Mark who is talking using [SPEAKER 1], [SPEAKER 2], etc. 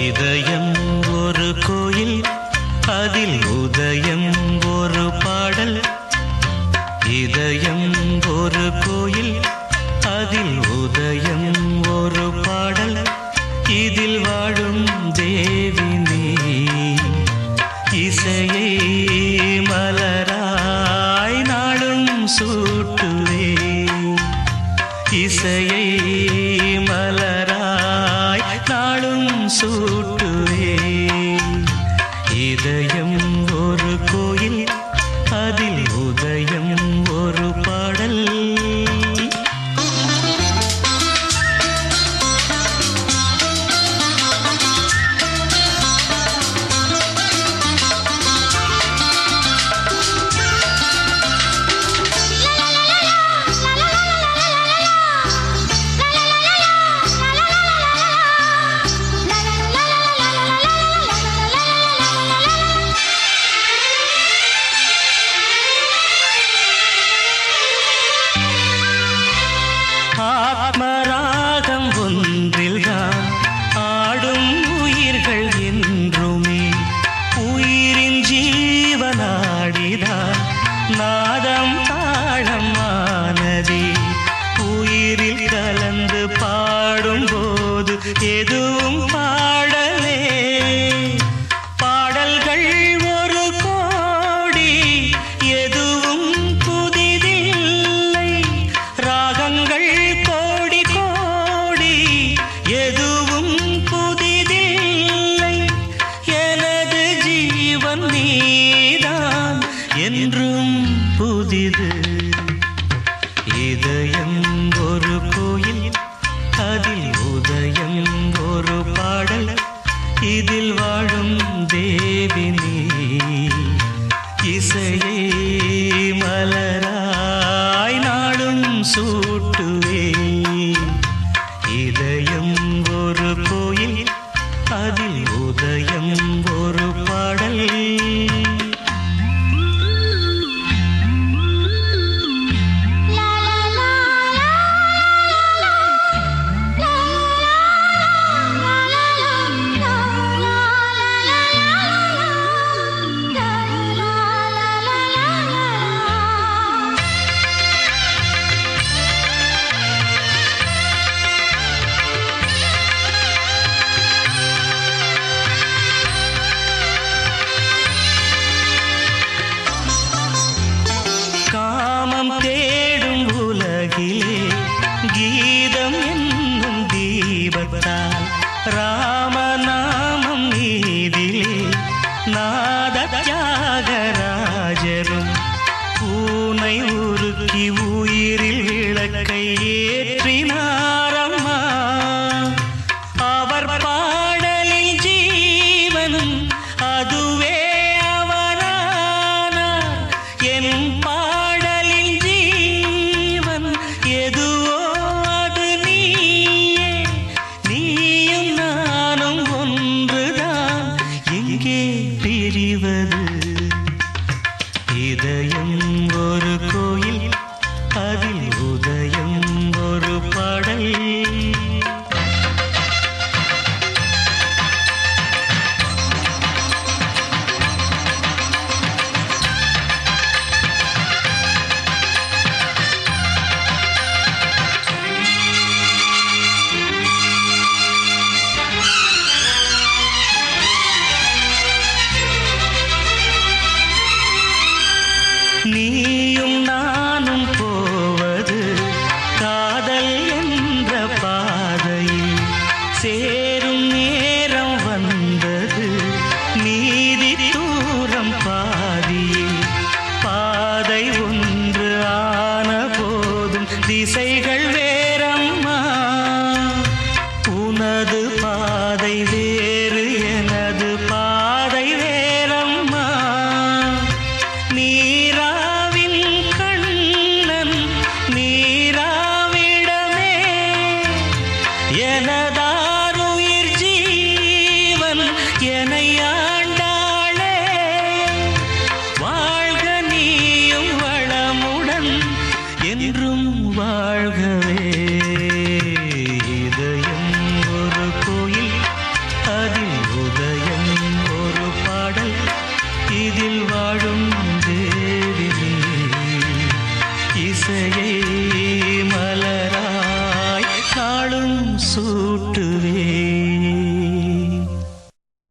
[SPEAKER 1] இதயம் ஒரு கோயில், அதில் உதயம் ஒரு பாடல். இதயம் ஒரு கோயில், அதில் உதயம் ஒரு பாடல். இதில் வாழும் தேவி நீ, இசையை மலராய் நாளும் சூட்டுவே. இசையை மலராய் நாளும் சூட்டுவே. இதயம் ஒரு கோயில், அதில் உதயம் ஒரு பாடல். ஆத்மராகம் ஒன்றில்தான் ஆடும் உயிர்கள் என்றுமே. உயிரின் ஜீவனாடிதான் நாதம் தாளம் ஆனதே. உயிரில் கலந்து பாடும்போது எதுவும் பாடலே. பாடல்கள் ஒரு கோடி, எதுவும் புதிதில்லை. ராகங்கள் கோடி கோடி, எதுவும் புதிதில்லை. எனது ஜீவன் நீதான், என்றும் புதிது. இதயம் ஒரு கோயில், அதில் உதயம் ஒரு பாடல். இதில் வாழும் தேவி நீ, இசையை மலராய் நாளும் சூட்டுவே. இதயம் ஒரு கோயில், அதில் உதயம் ஒரு பாடல். காமம் தேடும் உலகிலே கீதம் என்னும் தீபத்தால் ராமநாமம் நீதிலே நாத தியாகராஜரும் பூனை உருக்கி உயிரில் விளக்கை ஏற்றினாரம்மா. அவர் பாடலில் ஜீவனும் அதுவே அவரானார். என் பாடலில் ஜீவன் எதுவோ அது நீயே. நீயும் நானும் ஒன்றுதான், எங்கே பிரிவது? இதயம் ஒரு கோயில், அதில் உதயம் ஒரு பாடல். நீயும் நானும் போவது காதல் என்ற பாதையில் சேரும் நேரம் வந்தது. நீதி தூரம் பாதியில் பாதை ஒன்று ஆன போதும் திசைகள்